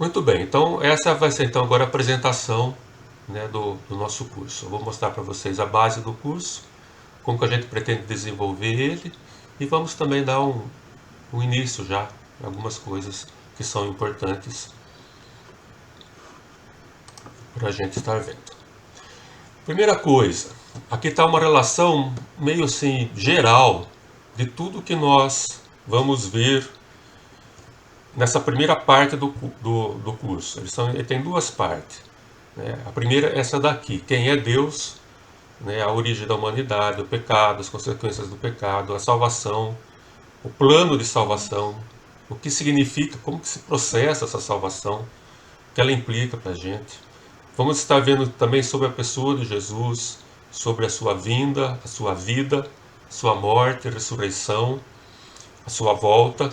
Muito bem, então essa vai ser então agora a apresentação, né, do nosso curso. Eu vou mostrar para vocês a base do curso, como que a gente pretende desenvolver ele, e vamos também dar um início já em algumas coisas que são importantes para a gente estar vendo. Primeira coisa, aqui está uma relação meio assim geral de tudo que nós vamos ver nessa primeira parte do curso. Ele tem duas partes, né? A primeira é essa daqui, quem é Deus, né? A origem da humanidade, o pecado, as consequências do pecado, a salvação, o plano de salvação, o que significa, como que se processa essa salvação, o que ela implica para a gente. Vamos estar vendo também sobre a pessoa de Jesus, sobre a sua vinda, a sua vida, a sua morte, a ressurreição, a sua volta,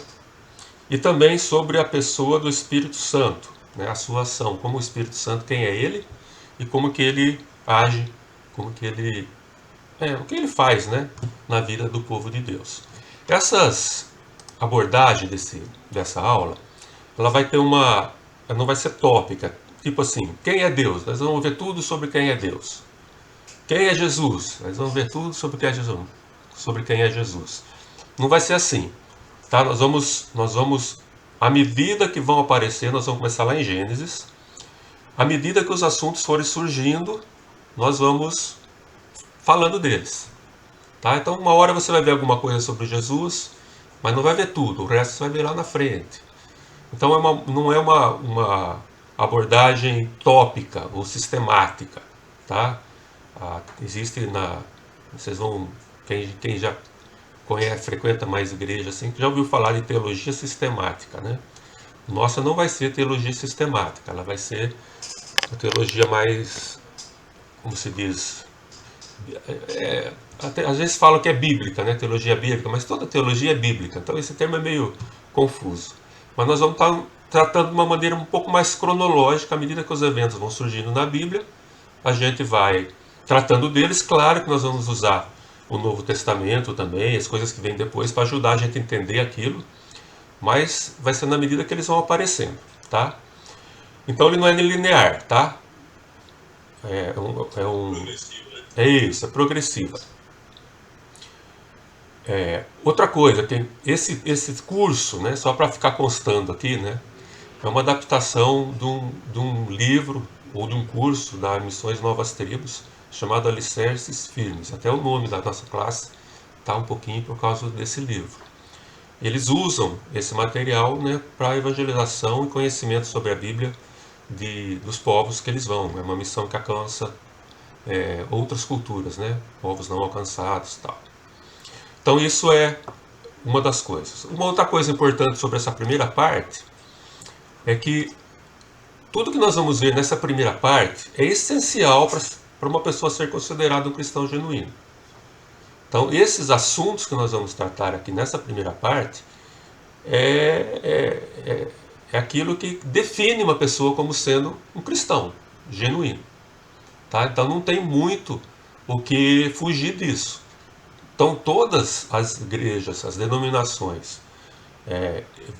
e também sobre a pessoa do Espírito Santo, né, a sua ação, como o Espírito Santo, quem é ele e como que ele age, como que ele o que ele faz, né, na vida do povo de Deus. Essas abordagem dessa aula, ela vai ter ela não vai ser tópica, tipo assim, quem é Deus? Nós vamos ver tudo sobre quem é Deus. Quem é Jesus? Nós vamos ver tudo sobre quem é Jesus. Sobre quem é Jesus. Não vai ser assim, tá? Nós vamos, à medida que vão aparecer, nós vamos começar lá em Gênesis. À medida que os assuntos forem surgindo, nós vamos falando deles, tá? Então, uma hora você vai ver alguma coisa sobre Jesus, mas não vai ver tudo, o resto você vai ver lá na frente. Então não é uma abordagem tópica ou sistemática, tá? Existe vocês vão, quem já conhece, frequenta mais igreja assim, já ouviu falar de teologia sistemática, né? Nossa não vai ser teologia sistemática, ela vai ser a teologia mais, como se diz, às vezes falam que é bíblica, né? Teologia bíblica, mas toda teologia é bíblica, então esse termo é meio confuso. Mas nós vamos estar tratando de uma maneira um pouco mais cronológica, à medida que os eventos vão surgindo na Bíblia, a gente vai tratando deles. Claro que nós vamos usar o Novo Testamento também, as coisas que vêm depois, para ajudar a gente a entender aquilo, mas vai ser na medida que eles vão aparecendo, tá? Então ele não é linear, tá? É isso, é progressiva. Outra coisa, tem esse curso, né, só para ficar constando aqui, né, é uma adaptação de um livro ou de um curso da Missões Novas Tribos, chamado Alicerces Firmes. Até o nome da nossa classe está um pouquinho por causa desse livro. Eles usam esse material, né, para evangelização e conhecimento sobre a Bíblia dos povos que eles vão. É uma missão que alcança outras culturas, né, povos não alcançados e tal. Então isso é uma das coisas. Uma outra coisa importante sobre essa primeira parte é que tudo que nós vamos ver nessa primeira parte é essencial para uma pessoa ser considerada um cristão genuíno. Então, esses assuntos que nós vamos tratar aqui nessa primeira parte é aquilo que define uma pessoa como sendo um cristão genuíno. Tá? Então, não tem muito o que fugir disso. Então, todas as igrejas, as denominações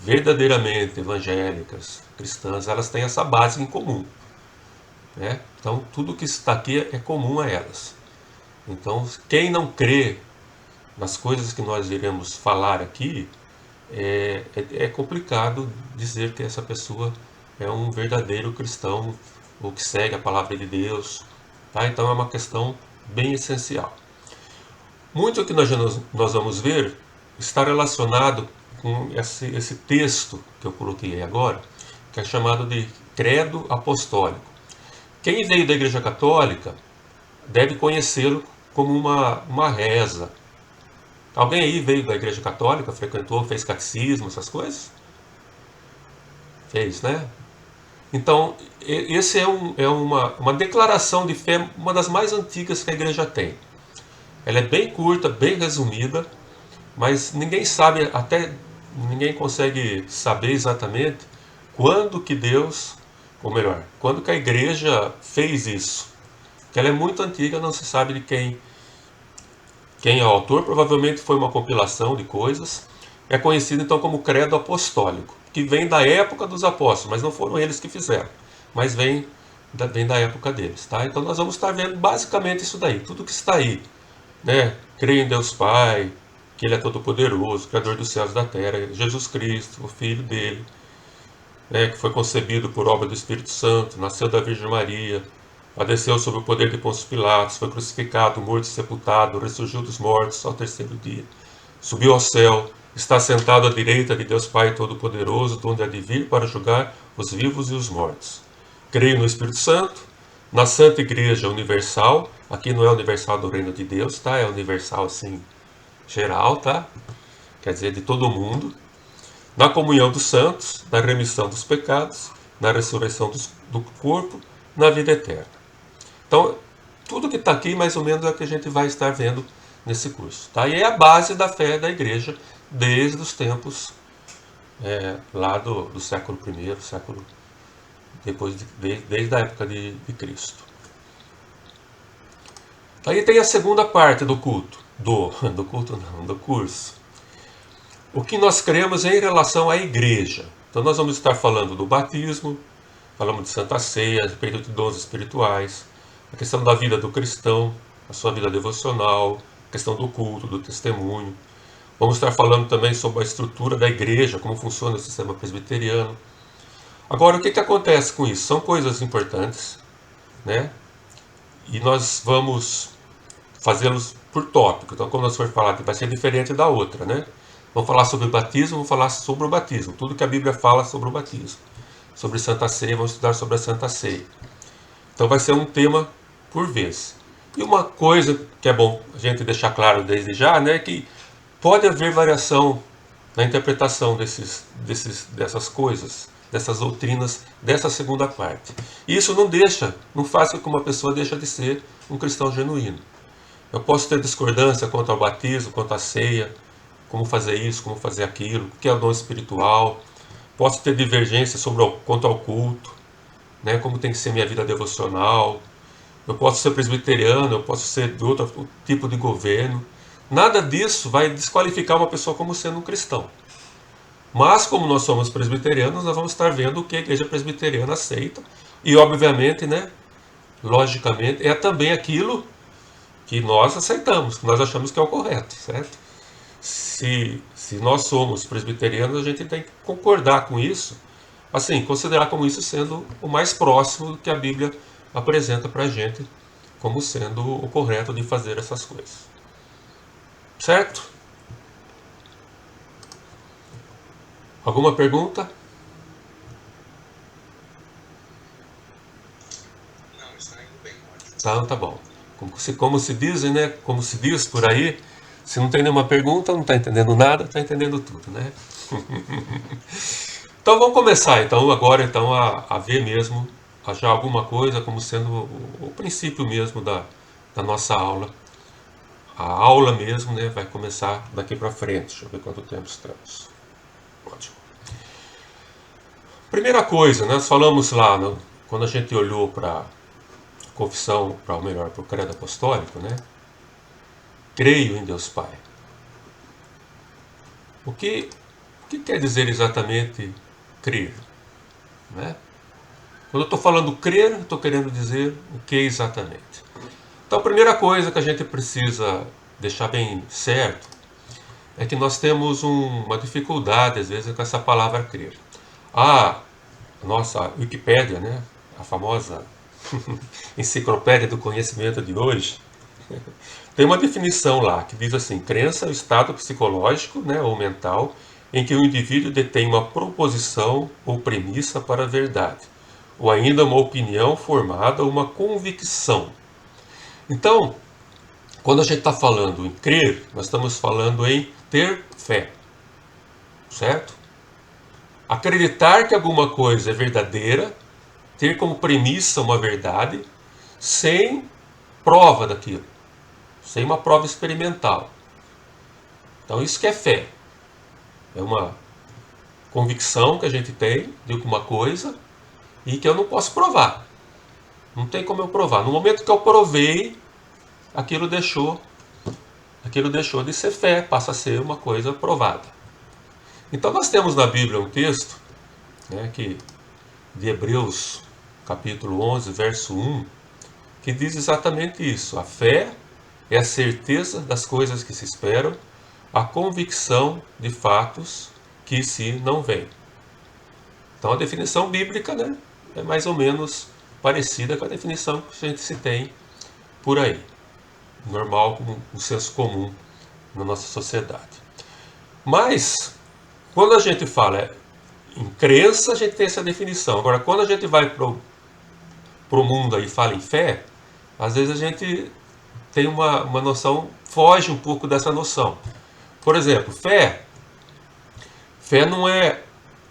verdadeiramente evangélicas, cristãs, elas têm essa base em comum, né? Então, tudo que está aqui é comum a elas. Então, quem não crê nas coisas que nós iremos falar aqui, é complicado dizer que essa pessoa é um verdadeiro cristão ou que segue a palavra de Deus, tá? Então, é uma questão bem essencial. Muito do que nós vamos ver está relacionado com esse texto que eu coloquei aí agora, que é chamado de Credo Apostólico. Quem veio da Igreja Católica deve conhecê-lo como uma reza. Alguém aí veio da Igreja Católica, frequentou, fez catecismo, essas coisas? Fez, né? Então, esse é uma declaração de fé, uma das mais antigas que a Igreja tem. Ela é bem curta, bem resumida, mas ninguém sabe, até ninguém consegue saber exatamente quando que Deus, ou melhor, quando que a igreja fez isso. Que ela é muito antiga, não se sabe de quem é o autor, provavelmente foi uma compilação de coisas. É conhecido então como Credo Apostólico. O que vem da época dos apóstolos, mas não foram eles que fizeram, mas vem da época deles, tá? Então nós vamos estar vendo basicamente isso daí, tudo que está aí, né? Creio em Deus Pai, que Ele é todo-poderoso, Criador dos céus e da terra, Jesus Cristo, o Filho dele, né, que foi concebido por obra do Espírito Santo, nasceu da Virgem Maria, padeceu sob o poder de Pôncio Pilatos, foi crucificado, morto e sepultado, ressurgiu dos mortos ao terceiro dia, subiu ao céu, está sentado à direita de Deus Pai Todo-Poderoso, de onde há de vir para julgar os vivos e os mortos. Creio no Espírito Santo, na Santa Igreja Universal, aqui não é universal do Reino de Deus, tá? É universal assim, geral, tá? Quer dizer, de todo mundo. Na comunhão dos santos, na remissão dos pecados, na ressurreição do corpo, na vida eterna. Então, tudo que está aqui, mais ou menos, é o que a gente vai estar vendo nesse curso. Tá? E é a base da fé da igreja desde os tempos lá do século I, desde a época de Cristo. Aí tem a segunda parte do culto, do curso. O que nós cremos em relação à igreja. Então nós vamos estar falando do batismo, falamos de Santa Ceia, a respeito de dons espirituais, a questão da vida do cristão, a sua vida devocional, a questão do culto, do testemunho. Vamos estar falando também sobre a estrutura da igreja, como funciona o sistema presbiteriano. Agora, o que acontece com isso? São coisas importantes, né? E nós vamos fazê-los por tópico. Então, quando nós for falar, vai ser diferente da outra, né? Vamos falar sobre o batismo, vamos falar sobre o batismo. Tudo que a Bíblia fala sobre o batismo. Sobre Santa Ceia, vamos estudar sobre a Santa Ceia. Então vai ser um tema por vez. E uma coisa que é bom a gente deixar claro desde já, né, que pode haver variação na interpretação dessas coisas, dessas doutrinas, dessa segunda parte. E isso não faz com que uma pessoa deixe de ser um cristão genuíno. Eu posso ter discordância quanto ao batismo, quanto à ceia, como fazer isso, como fazer aquilo, o que é o dom espiritual. Posso ter divergência quanto ao culto, né, como tem que ser minha vida devocional. Eu posso ser presbiteriano, eu posso ser de outro tipo de governo. Nada disso vai desqualificar uma pessoa como sendo um cristão. Mas, como nós somos presbiterianos, nós vamos estar vendo o que a igreja presbiteriana aceita. E, obviamente, né, logicamente, é também aquilo que nós aceitamos, que nós achamos que é o correto, certo? Se nós somos presbiterianos, a gente tem que concordar com isso, assim, considerar como isso sendo o mais próximo do que a Bíblia apresenta para a gente como sendo o correto de fazer essas coisas. Certo? Alguma pergunta? Não, está indo bem, ótimo. Tá bom. Como se dizem, né? Como se diz por aí, se não tem nenhuma pergunta, não está entendendo nada, está entendendo tudo, né? Então vamos começar agora a ver mesmo, a já alguma coisa como sendo o princípio mesmo da nossa aula. A aula mesmo, né, vai começar daqui para frente. Deixa eu ver quanto tempo estamos. Ótimo. Primeira coisa, nós falamos lá, quando a gente olhou para a confissão, para o credo apostólico, né? Creio em Deus Pai. O que quer dizer exatamente crer? Né? Quando eu estou falando crer, eu estou querendo dizer o que exatamente. Então, a primeira coisa que a gente precisa deixar bem certo é que nós temos uma dificuldade, às vezes, com essa palavra crer. A nossa Wikipédia, né? A famosa enciclopédia do conhecimento de hoje, tem uma definição lá que diz assim: crença é o estado psicológico, né, ou mental em que o indivíduo detém uma proposição ou premissa para a verdade, ou ainda uma opinião formada ou uma convicção. Então, quando a gente está falando em crer, nós estamos falando em ter fé, certo? Acreditar que alguma coisa é verdadeira, ter como premissa uma verdade, sem prova daquilo, sem uma prova experimental. Então isso que é fé. É uma convicção que a gente tem de alguma coisa e que eu não posso provar. Não tem como eu provar. No momento que eu provei, aquilo deixou de ser fé, passa a ser uma coisa provada. Então nós temos na Bíblia um texto né, de Hebreus, capítulo 11, verso 1, que diz exatamente isso. A fé é a certeza das coisas que se esperam, a convicção de fatos que se não veem. Então a definição bíblica, né, é mais ou menos parecida com a definição que a gente se tem por aí. Normal, como um senso comum na nossa sociedade. Mas, quando a gente fala em crença, a gente tem essa definição. Agora, quando a gente vai para o mundo aí e fala em fé, às vezes a gente tem uma noção, foge um pouco dessa noção. Por exemplo, fé não é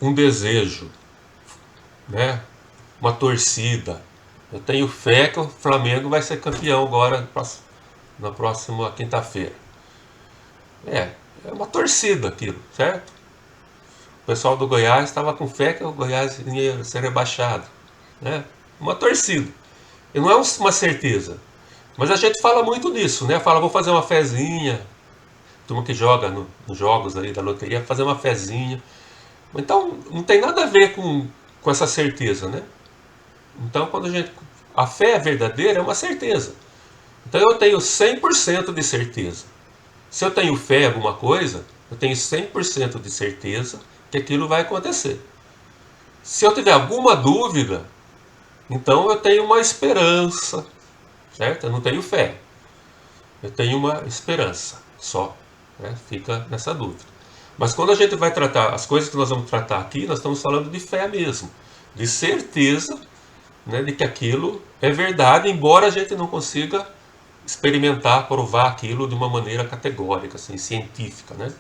um desejo, né? Uma torcida. Eu tenho fé que o Flamengo vai ser campeão agora na próxima quinta-feira. É uma torcida aquilo, certo? O pessoal do Goiás estava com fé que o Goiás ia ser rebaixado, né? Uma torcida. E não é uma certeza. Mas a gente fala muito disso, né? Fala, vou fazer uma fezinha. Turma que joga nos jogos aí da loteria, fazer uma fezinha. Então, não tem nada a ver com essa certeza, né? Então, a fé verdadeira é uma certeza. Então, eu tenho 100% de certeza. Se eu tenho fé em alguma coisa, eu tenho 100% de certeza que aquilo vai acontecer. Se eu tiver alguma dúvida, então eu tenho uma esperança, certo? Eu não tenho fé. Eu tenho uma esperança só, né? Fica nessa dúvida. Mas quando a gente vai tratar as coisas que nós vamos tratar aqui, nós estamos falando de fé mesmo, de certeza, né, de que aquilo é verdade, embora a gente não consiga experimentar, provar aquilo de uma maneira categórica, assim, científica, né?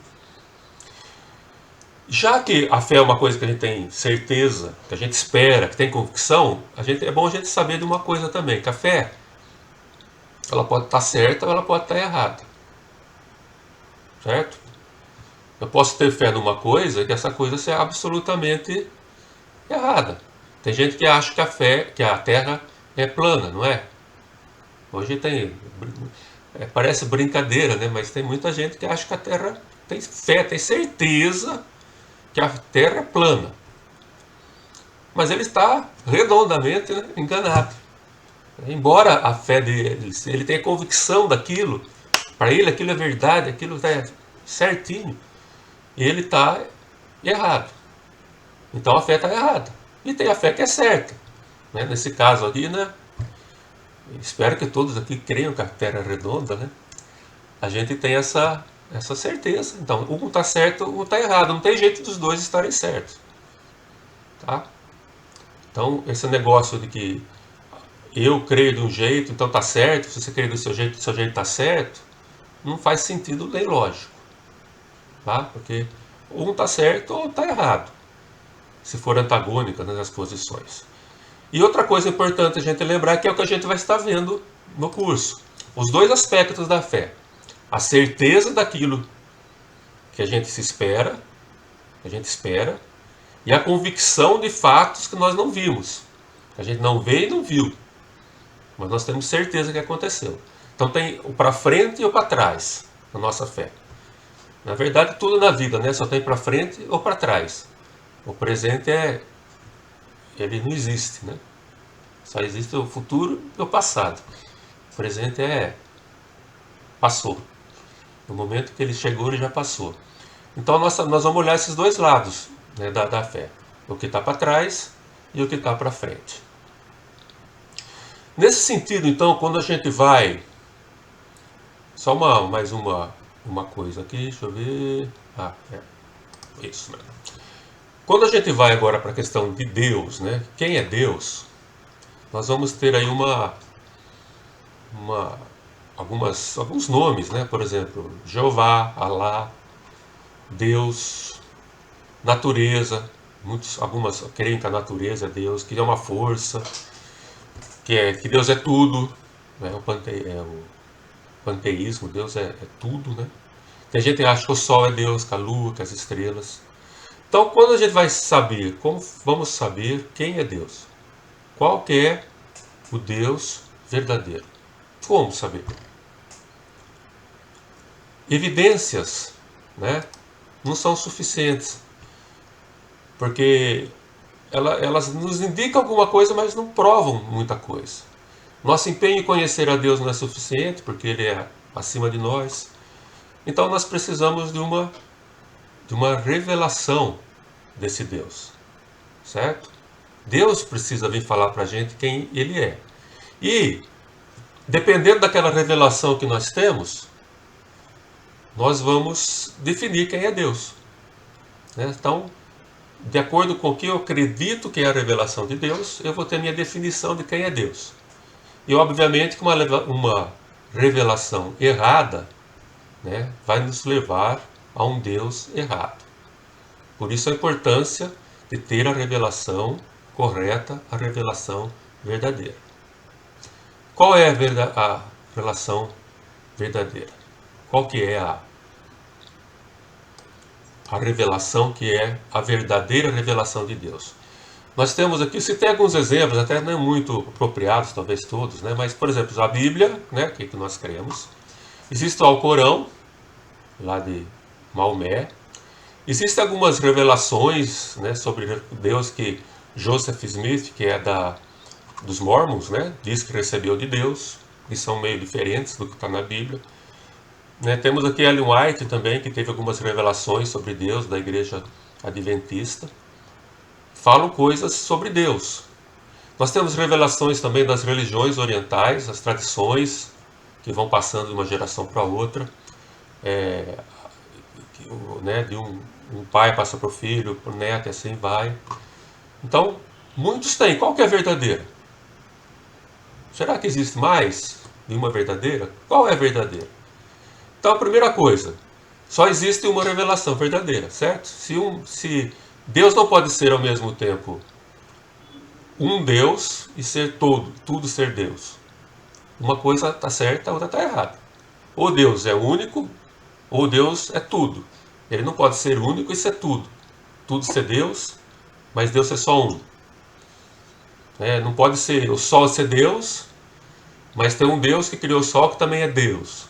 Já que a fé é uma coisa que a gente tem certeza, que a gente espera, que tem convicção, é bom a gente saber de uma coisa também, que a fé, ela pode estar certa ou ela pode estar errada. Certo? Eu posso ter fé numa coisa e essa coisa ser absolutamente errada. Tem gente que acha que a Terra é plana, não é? Hoje parece brincadeira, né? Mas tem muita gente que acha que a Terra tem fé, tem certeza que a Terra é plana. Mas ele está redondamente, né, enganado. Embora a fé dele, ele tenha convicção daquilo, para ele aquilo é verdade, aquilo está certinho, e ele está errado. Então a fé está errada. E tem a fé que é certa. Né? Nesse caso aqui, né? Espero que todos aqui creiam que a Terra é redonda, né? A gente tem essa certeza. Então, um está certo, um está errado. Não tem jeito dos dois estarem certos. Tá? Então, esse negócio de que eu creio de um jeito, então está certo, se você crê do seu jeito está certo, não faz sentido nem lógico. Tá? Porque um está certo ou está errado, se for antagônica nas posições. E outra coisa importante a gente lembrar que é o que a gente vai estar vendo no curso. Os dois aspectos da fé. A certeza daquilo que a gente espera, e a convicção de fatos que nós não vimos. A gente não vê e não viu, mas nós temos certeza que aconteceu. Então tem o para frente e o para trás na nossa fé. Na verdade, tudo na vida, né? Só tem para frente ou para trás. O presente ele não existe, né? Só existe o futuro e o passado. O presente passou. No momento que ele chegou, ele já passou. Então nós vamos olhar esses dois lados, né, da fé. O que está para trás e o que está para frente. Nesse sentido, então, quando a gente vai... Só mais uma coisa aqui, deixa eu ver... isso mesmo. Quando a gente vai agora para a questão de Deus, né? Quem é Deus? Nós vamos ter aí alguns nomes, né? Por exemplo, Jeová, Alá, Deus, natureza. Algumas creem que a natureza é Deus, que é uma força, que Deus é tudo, né? O panteísmo, Deus é tudo, né? Tem gente que acha que o Sol é Deus, que a Lua, que as estrelas. Então, quando a gente vai saber, como vamos saber quem é Deus? Qual que é o Deus verdadeiro? Como saber? Evidências, né, não são suficientes, porque elas nos indicam alguma coisa, mas não provam muita coisa. Nosso empenho em conhecer a Deus não é suficiente, porque Ele é acima de nós. Então nós precisamos de uma revelação desse Deus, certo? Deus precisa vir falar para a gente quem Ele é. E, dependendo daquela revelação que nós temos, nós vamos definir quem é Deus. Então, de acordo com o que eu acredito que é a revelação de Deus, eu vou ter minha definição de quem é Deus. E, obviamente, que uma revelação errada, né, vai nos levar a um Deus errado. Por isso a importância de ter a revelação correta, a revelação verdadeira. Qual é a relação verdadeira? Qual que é a revelação que é a verdadeira revelação de Deus? Nós temos aqui, citei alguns exemplos, até não muito apropriados, talvez todos, né? Mas, por exemplo, a Bíblia, né, que nós cremos. Existe o Alcorão, lá de Maomé. Existem algumas revelações, né, sobre Deus que Joseph Smith, que é dos Mormons, né, diz que recebeu de Deus, que são meio diferentes do que está na Bíblia. Né, temos aqui Ellen White também, que teve algumas revelações sobre Deus, da Igreja Adventista. Falam coisas sobre Deus. Nós temos revelações também das religiões orientais, as tradições que vão passando de uma geração para outra. Né, de um pai passa para o filho, para o neto, e assim vai. Então, muitos têm. Qual que é a verdadeira? Será que existe mais de uma verdadeira? Qual é a verdadeira? Então, a primeira coisa, só existe uma revelação verdadeira, certo? Se Deus não pode ser ao mesmo tempo um Deus e ser tudo ser Deus. Uma coisa está certa, a outra está errada. Ou Deus é único, ou Deus é tudo. Ele não pode ser único e ser tudo. Tudo ser Deus, mas Deus é só um. Não pode ser o Sol ser Deus, mas tem um Deus que criou o Sol que também é Deus.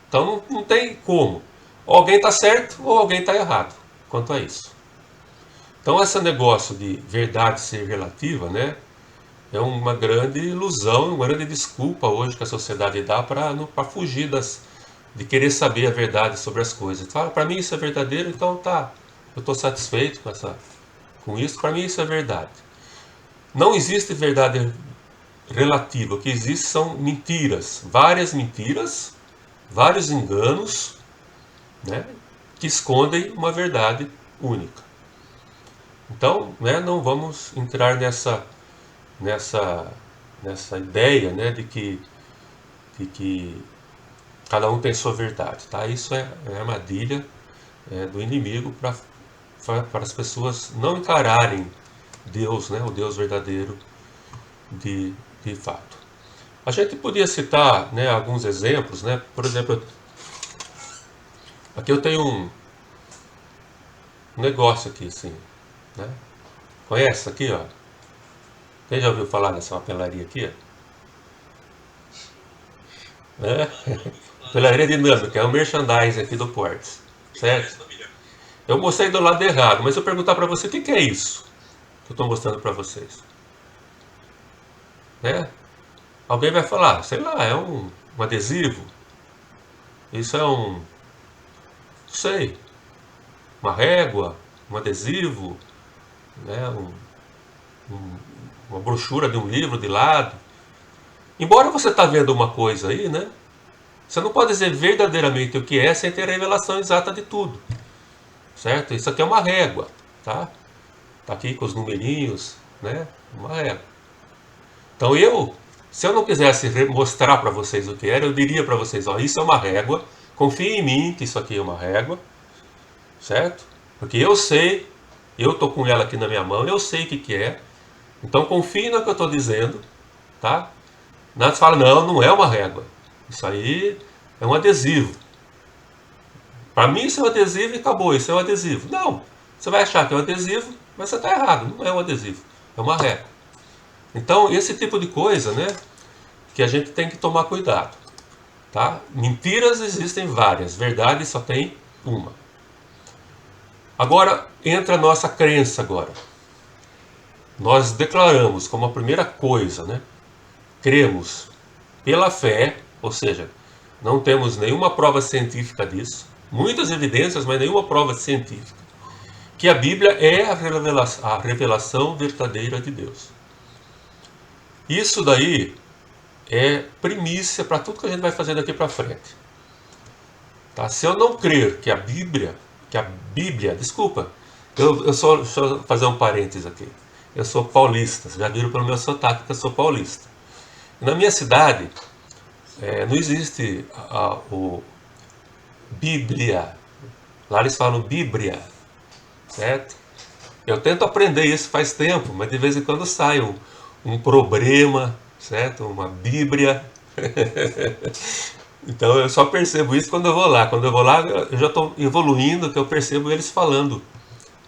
Então não tem como. Ou alguém está certo ou alguém está errado quanto a isso. Então esse negócio de verdade ser relativa, né, é uma grande ilusão, uma grande desculpa hoje que a sociedade dá para fugir de querer saber a verdade sobre as coisas. Para mim isso é verdadeiro, então tá, eu estou satisfeito com isso, para mim isso é verdade. Não existe verdade relativa, o que existe são mentiras, várias mentiras, vários enganos, né, que escondem uma verdade única. Então, né, não vamos entrar nessa ideia, né, de que cada um tem sua verdade, tá? Isso é armadilha do inimigo para as pessoas não encararem Deus, né, o Deus verdadeiro de fato. A gente podia citar, né, alguns exemplos, né? Por exemplo, aqui eu tenho um negócio aqui, assim, né? Conhece isso aqui, ó? Quem já ouviu falar dessa papelaria aqui? Papelaria dinâmica, é um merchandising aqui do Portes, certo? Eu mostrei do lado errado, mas se eu perguntar para você, o que é isso que eu estou mostrando para vocês? Né? Alguém vai falar, sei lá, é um adesivo. Isso é não sei, uma régua, um adesivo, né? Uma brochura de um livro de lado. Embora você está vendo uma coisa aí, né? Você não pode dizer verdadeiramente o que é sem ter a revelação exata de tudo. Certo? Isso aqui é uma régua, tá? Tá aqui com os numerinhos, né? Uma régua. Então se eu não quisesse mostrar para vocês o que era, eu diria para vocês, ó, isso é uma régua, confie em mim que isso aqui é uma régua, certo? Porque eu sei, eu tô com ela aqui na minha mão, eu sei o que é, então confie no que eu estou dizendo, tá? Nada fala, não é uma régua, isso aí é um adesivo. Para mim isso é um adesivo e acabou, isso é um adesivo. Não, você vai achar que é um adesivo, mas você está errado, não é um adesivo, é uma régua. Então, esse tipo de coisa, né, que a gente tem que tomar cuidado, tá? Mentiras existem várias, verdade só tem uma. Agora, entra a nossa crença agora. nós declaramos como a primeira coisa, né? Cremos pela fé, ou seja, não temos nenhuma prova científica disso, muitas evidências, mas nenhuma prova científica, que a Bíblia é a revelação verdadeira de Deus. Isso daí é primícia para tudo que a gente vai fazer daqui para frente. Tá? Se eu não crer que a Bíblia, desculpa, deixa eu fazer um parênteses aqui. Eu sou paulista, vocês já viram pelo meu sotaque que eu sou paulista. Na minha cidade, não existe o Bíblia. Lá eles falam Bíblia, certo? Eu tento aprender isso faz tempo, mas de vez em quando sai um problema, certo? Uma Bíblia. Então eu só percebo isso quando eu vou lá. Quando eu vou lá, eu já estou evoluindo, que eu percebo eles falando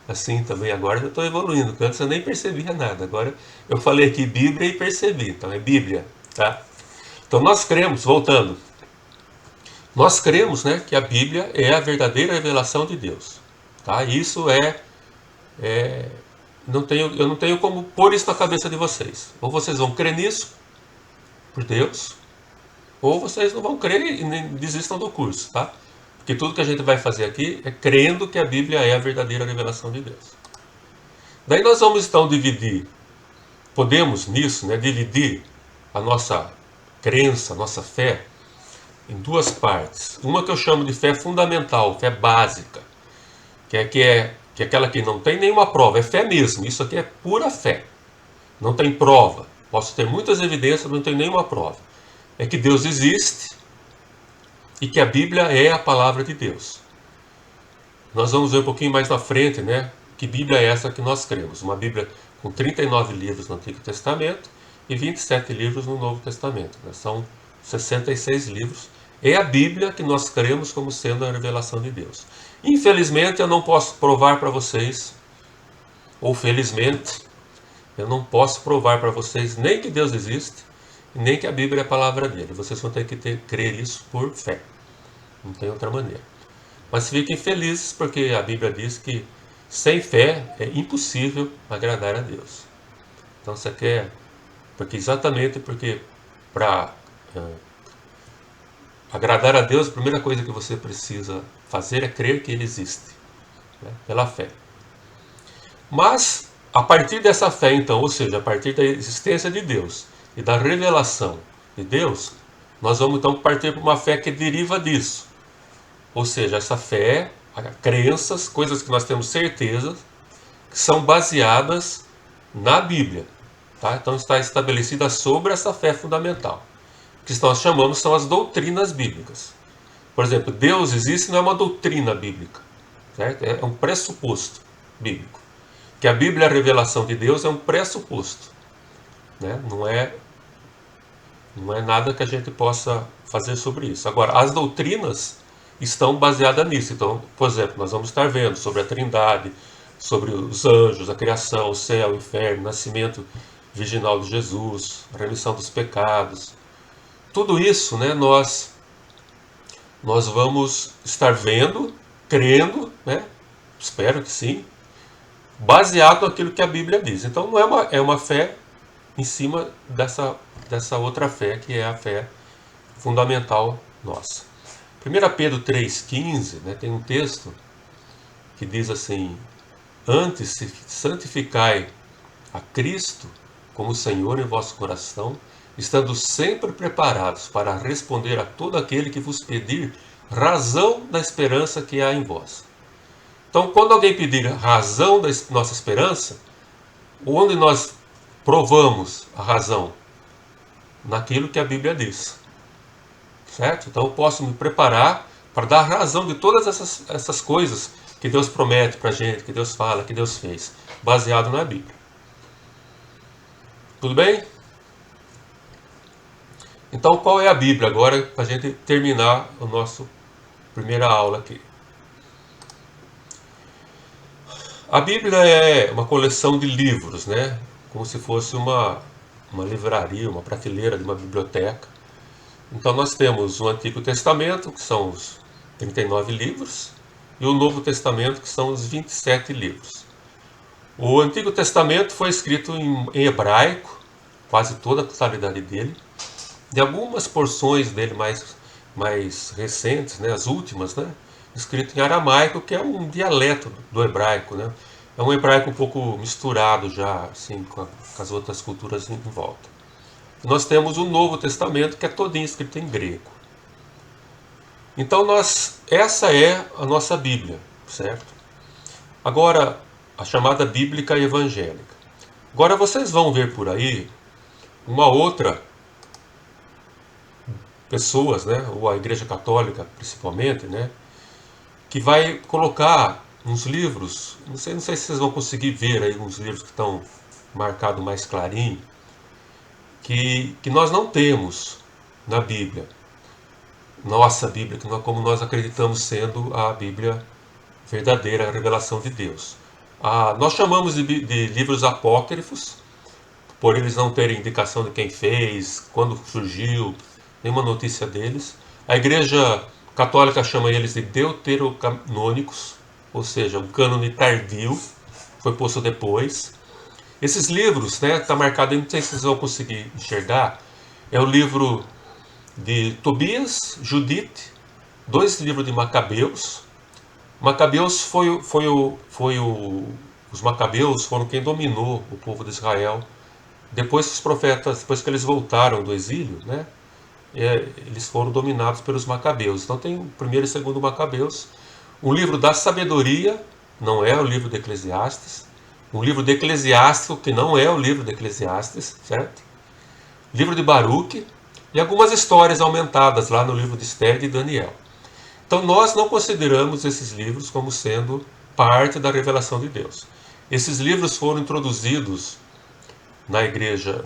assim também. Agora eu estou evoluindo, porque antes eu nem percebia nada. Agora eu falei aqui Bíblia e percebi, então é Bíblia, tá? Então nós cremos, voltando, nós cremos, né, que a Bíblia é a verdadeira revelação de Deus, tá? Isso eu não tenho como pôr isso na cabeça de vocês. Ou vocês vão crer nisso, por Deus, ou vocês não vão crer e nem desistam do curso, tá? Porque tudo que a gente vai fazer aqui é crendo que a Bíblia é a verdadeira revelação de Deus. Daí nós vamos então podemos nisso, né, dividir a nossa crença, a nossa fé, em duas partes. Uma que eu chamo de fé fundamental, fé básica, que é aquela que não tem nenhuma prova, é fé mesmo, isso aqui é pura fé, não tem prova, posso ter muitas evidências, mas não tem nenhuma prova. É que Deus existe e que a Bíblia é a palavra de Deus. Nós vamos ver um pouquinho mais na frente, né, que Bíblia é essa que nós cremos, uma Bíblia com 39 livros no Antigo Testamento e 27 livros no Novo Testamento, né? São 66 livros. É a Bíblia que nós cremos como sendo a revelação de Deus. Infelizmente eu não posso provar para vocês, ou felizmente, eu não posso provar para vocês nem que Deus existe, nem que a Bíblia é a palavra dele. Vocês vão ter que crer isso por fé. Não tem outra maneira. Mas fiquem felizes porque a Bíblia diz que sem fé é impossível agradar a Deus. Então você quer, exatamente porque para agradar a Deus, a primeira coisa que você precisa fazer é crer que Ele existe, né, pela fé. Mas, a partir dessa fé, então, ou seja, a partir da existência de Deus e da revelação de Deus, nós vamos então partir para uma fé que deriva disso. Ou seja, essa fé, crenças, coisas que nós temos certeza, que são baseadas na Bíblia. Tá? Então está estabelecida sobre essa fé fundamental. O que nós chamamos são as doutrinas bíblicas. Por exemplo, Deus existe não é uma doutrina bíblica, certo? É um pressuposto bíblico. Que a Bíblia é a revelação de Deus é um pressuposto, né? Não é nada que a gente possa fazer sobre isso. Agora, as doutrinas estão baseadas nisso. Então, por exemplo, nós vamos estar vendo sobre a Trindade, sobre os anjos, a criação, o céu, o inferno, o nascimento virginal de Jesus, a remissão dos pecados. Tudo isso, né, nós vamos estar vendo, crendo, né, espero que sim, baseado naquilo que a Bíblia diz. Então não é uma fé em cima dessa outra fé, que é a fé fundamental nossa. 1 Pedro 3,15, né, tem um texto que diz assim: antes santificai a Cristo como Senhor em vosso coração, estando sempre preparados para responder a todo aquele que vos pedir razão da esperança que há em vós. Então, quando alguém pedir razão da nossa esperança, onde nós provamos a razão? Naquilo que a Bíblia diz. Certo? Então, eu posso me preparar para dar razão de todas essas coisas que Deus promete para a gente, que Deus fala, que Deus fez, baseado na Bíblia. Tudo bem? Então, qual é a Bíblia agora, para a gente terminar a nossa primeira aula aqui? A Bíblia é uma coleção de livros, né? Como se fosse uma livraria, uma prateleira de uma biblioteca. Então, nós temos o Antigo Testamento, que são os 39 livros, e o Novo Testamento, que são os 27 livros. O Antigo Testamento foi escrito em hebraico, quase toda a totalidade dele. De algumas porções dele mais recentes, né, as últimas, né, escrito em aramaico, que é um dialeto do hebraico, né? É um hebraico um pouco misturado já, assim, com as outras culturas em volta. Nós temos o Novo Testamento, que é todinho escrito em grego. Então essa é a nossa Bíblia, certo? Agora, a chamada Bíblica Evangélica. Agora vocês vão ver por aí uma outra pessoas, né, ou a Igreja Católica principalmente, né, que vai colocar uns livros, não sei se vocês vão conseguir ver aí uns livros que estão marcados mais clarinho, que nós não temos na Bíblia, nossa Bíblia, como nós acreditamos sendo a Bíblia verdadeira, a revelação de Deus. Nós chamamos de livros apócrifos, por eles não terem indicação de quem fez, quando surgiu, nenhuma notícia deles. A Igreja Católica chama eles de deuterocanônicos, ou seja, um cânone tardio, foi posto depois. Esses livros, né, está marcado aí, não sei se vocês vão conseguir enxergar, é o livro de Tobias, Judite, 2 livros de Macabeus. Macabeus os Macabeus foram quem dominou o povo de Israel. Depois os profetas, depois que eles voltaram do exílio, né, eles foram dominados pelos Macabeus. Então tem o primeiro e segundo Macabeus. Um livro da sabedoria, não é o livro de Eclesiastes. Um livro de Eclesiástico, que não é o livro de Eclesiastes, certo? Livro de Baruque e algumas histórias aumentadas lá no livro de Esther e de Daniel. Então nós não consideramos esses livros como sendo parte da revelação de Deus. Esses livros foram introduzidos na igreja,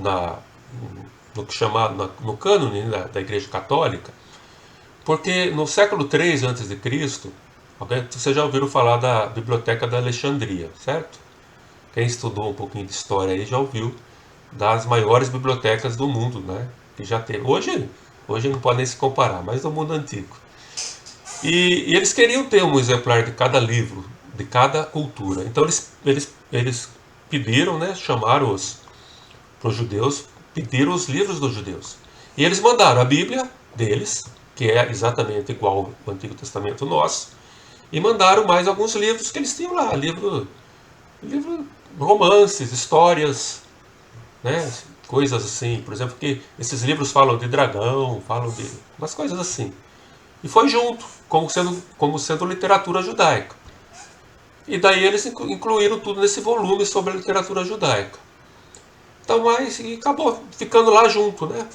no que chama, no cânone da Igreja Católica, porque no século III a.C., vocês já ouviram falar da Biblioteca da Alexandria, certo? Quem estudou um pouquinho de história aí já ouviu das maiores bibliotecas do mundo, né? Que já teve. Hoje não pode nem se comparar, mas do mundo antigo. E eles queriam ter um exemplar de cada livro, de cada cultura. Então eles pediram, né? Chamaram para os judeus, pediram os livros dos judeus. E eles mandaram a Bíblia deles, que é exatamente igual ao Antigo Testamento nosso, e mandaram mais alguns livros que eles tinham lá, livro romances, histórias, né, coisas assim, por exemplo, que esses livros falam de dragão, falam de umas coisas assim. E foi junto, como sendo literatura judaica. E daí eles incluíram tudo nesse volume sobre a literatura judaica. Então, mas e acabou ficando lá junto, né?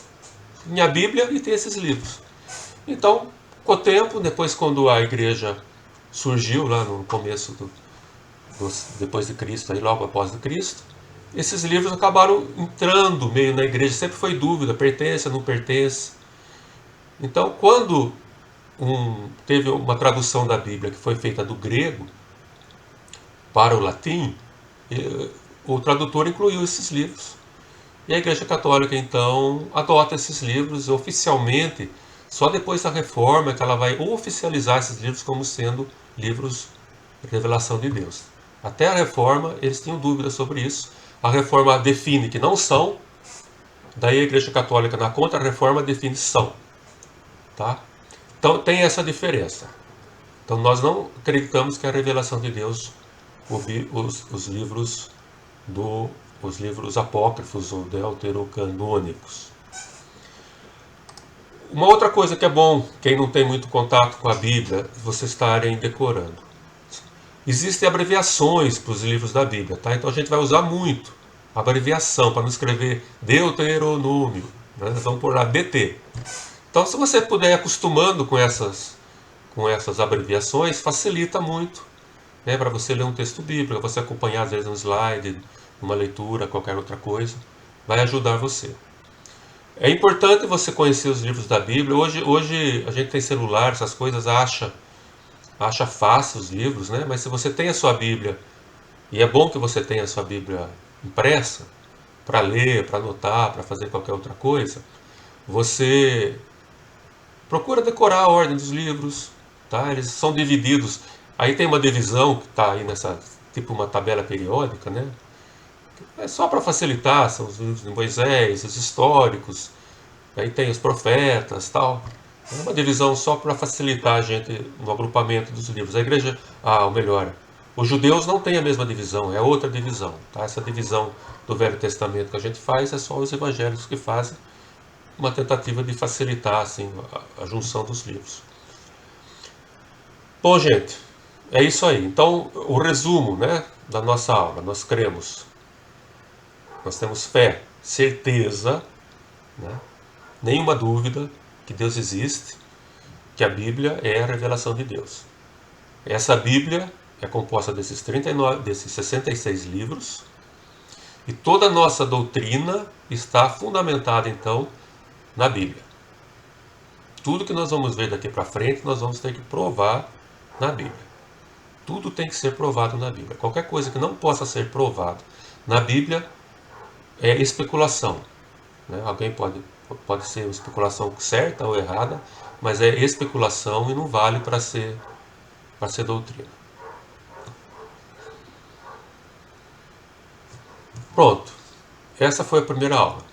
Minha Bíblia e tem esses livros. Então, com o tempo, depois quando a igreja surgiu lá no começo depois de Cristo, aí logo após de Cristo, esses livros acabaram entrando meio na igreja. Sempre foi dúvida, pertence ou não pertence. Então, quando teve uma tradução da Bíblia que foi feita do grego para o latim, o tradutor incluiu esses livros. E a Igreja Católica, então, adota esses livros oficialmente, só depois da Reforma que ela vai oficializar esses livros como sendo livros de revelação de Deus. Até a Reforma, eles tinham dúvidas sobre isso. A Reforma define que não são, daí a Igreja Católica, na Contra-Reforma, define são. Tá? Então, tem essa diferença. Então, nós não acreditamos que a revelação de Deus, os livros apócrifos ou deuterocanônicos. Uma outra coisa que é bom, quem não tem muito contato com a Bíblia, vocês estarem decorando. Existem abreviações para os livros da Bíblia, tá? Então a gente vai usar muito abreviação para não escrever Deuteronômio, né? Vamos pôr lá DT. Então, se você puder ir acostumando com essas abreviações, facilita muito, né, para você ler um texto bíblico, você acompanhar às vezes um slide, uma leitura, qualquer outra coisa, vai ajudar você. É importante você conhecer os livros da Bíblia. Hoje a gente tem celular, essas coisas, acha fácil os livros, né? Mas se você tem a sua Bíblia, e é bom que você tenha a sua Bíblia impressa, para ler, para anotar, para fazer qualquer outra coisa, você procura decorar a ordem dos livros, tá? Eles são divididos. Aí tem uma divisão que está aí tipo uma tabela periódica, né? É só para facilitar, são os livros de Moisés, os históricos, aí tem os profetas, tal. É uma divisão só para facilitar a gente no agrupamento dos livros. A igreja, ou melhor, os judeus não têm a mesma divisão, é outra divisão. Tá? Essa divisão do Velho Testamento que a gente faz é só os evangélicos que fazem, uma tentativa de facilitar assim, a junção dos livros. Bom, gente, é isso aí. Então, o resumo, né, da nossa aula. Nós cremos, nós temos fé, certeza, né, nenhuma dúvida que Deus existe, que a Bíblia é a revelação de Deus. Essa Bíblia é composta desses 66 livros, e toda a nossa doutrina está fundamentada, então, na Bíblia. Tudo que nós vamos ver daqui para frente, nós vamos ter que provar na Bíblia. Tudo tem que ser provado na Bíblia. Qualquer coisa que não possa ser provado na Bíblia é especulação. Né? Alguém pode ser especulação certa ou errada, mas é especulação e não vale para ser doutrina. Pronto. Essa foi a primeira aula.